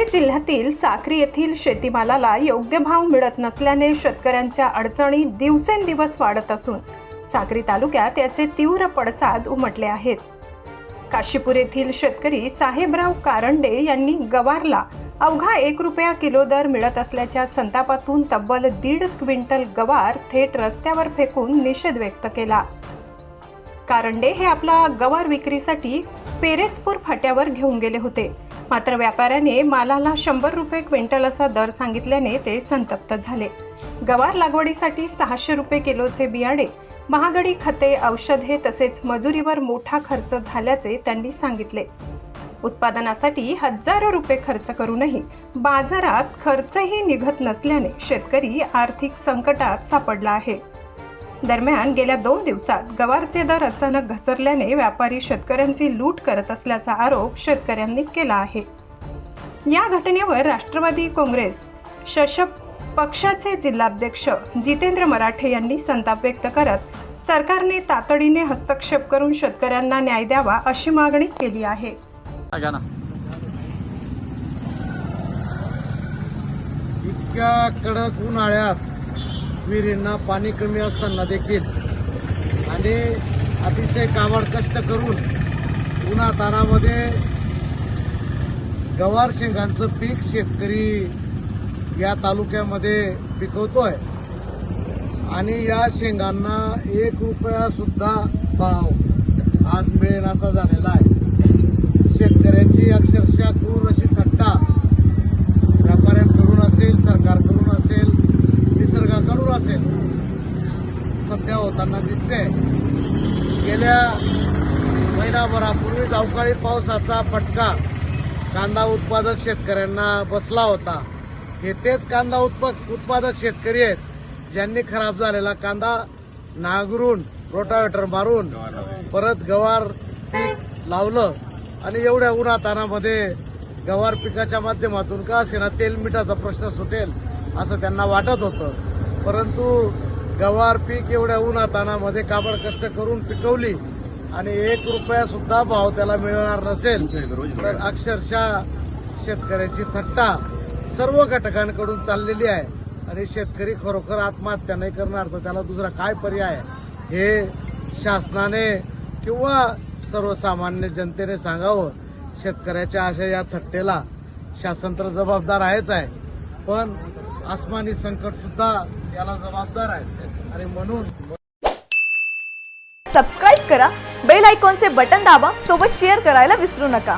धुळे जिल्ह्यातील साक्री येथील शेतीमालाला योग्य भाव मिळत नसल्याने शेतकऱ्यांच्या अडचणी दिवसेंदिवस वाढत असून साक्री तालुक्यात याचे तीव्र पडसाद उमटले आहेत। काशीपूर येथील शेतकरी साहेबराव कारंडे यांनी गवारला अवघा 1 रुपया किलो दर मिळत असल्याच्या संतापातून तब्बल 1.5 क्विंटल गवार थेट रस्त्यावर फेकून निषेध व्यक्त केला। कारंडे हे आपला गवार विक्रीसाठी पेरेजपूर फाट्यावर घेऊन गेले होते, मात्र व्यापाऱ्याने मालाला 100 रुपये क्विंटल असा दर सांगितल्याने ते संतप्त झाले। गवार लागवडीसाठी 600 रुपये किलोचे बियाणे, महागडी खते, औषधे तसेच मजुरीवर मोठा खर्च झाल्याचे त्यांनी सांगितले। उत्पादनासाठी हजारो रुपये खर्च करूनही बाजारात खर्चही निघत नसल्याने शेतकरी आर्थिक संकटात सापडला आहे। दरम्यान गेल्या 2 दिवसात गवारचे दर अचानक घसरल्याने व्यापारी शेतकऱ्यांची लूट करत असल्याचा आरोप शेतकऱ्यांनी केला आहे। या घटनेवर राष्ट्रवादी काँग्रेस शशप पक्षाचे जिल्हाध्यक्ष जितेंद्र मराठे यांनी संताप व्यक्त करत सरकारने तातडीने हस्तक्षेप करून शेतकऱ्यांना न्याय द्यावा अशी मागणी केली आहे। इतक्या कडक उन्हाळ्यात विहिरींना पाणी कमी असताना देखील आणि अतिशय काबाड कष्ट करून उन्हातानामध्ये गवार शेंगांचं पीक शेतकरी या तालुक्यामध्ये पिकवतोय आणि या शेंगांना 1 रुपया सुद्धा भाव आज मिळेल असा झालेला आहे। शेतकऱ्यांची अक्षरशः क्रूर अशी थट्टा व्यापाऱ्यांकडून असेल, सरकारकडून असेल, निसर्गाकडून असेल सध्या होताना दिसते। गेल्या महिनाभरापूर्वी अवकाळी पावसाचा फटका कांदा उत्पादक शेतकऱ्यांना बसला होता। हे तेच कांदा उत्पादक शेतकरी आहेत ज्यांनी खराब झालेला कांदा नांगरून रोटावेटर मारून परत गवार पीक लावलं आणि एवढ्या उन्हातानामध्ये गवार पिकाच्या माध्यमातून का असेना तेल मिठाचा प्रश्न सुटेल असं त्यांना वाटत होतं, परंतु गवार पीक एवढ्या उन्हातानामध्ये काबड कष्ट करून पिकवली आणि 1 रुपया सुद्धा भाव त्याला मिळणार नसेल तर अक्षरशः शेतकऱ्याची थट्टा सर्व घटकांकडून चाललेली आहे आणि शेतकरी खरोखर आत्महत्या नाही करणार तर त्याला दुसरा काय पर्याय हे शासनाने किंवा सर्वसामान्य जनतेने सांगावं। शेतकऱ्याच्या अशा या थट्टेला शासन तर जबाबदार आहेच आहे, पण आसमानी संकट सुद्धा याला जबाबदार आहे आणि म्हणून सबस्क्राइब करा, बेल आयकॉनचे बटन दाबा, सोबत शेअर करायला विसरू नका।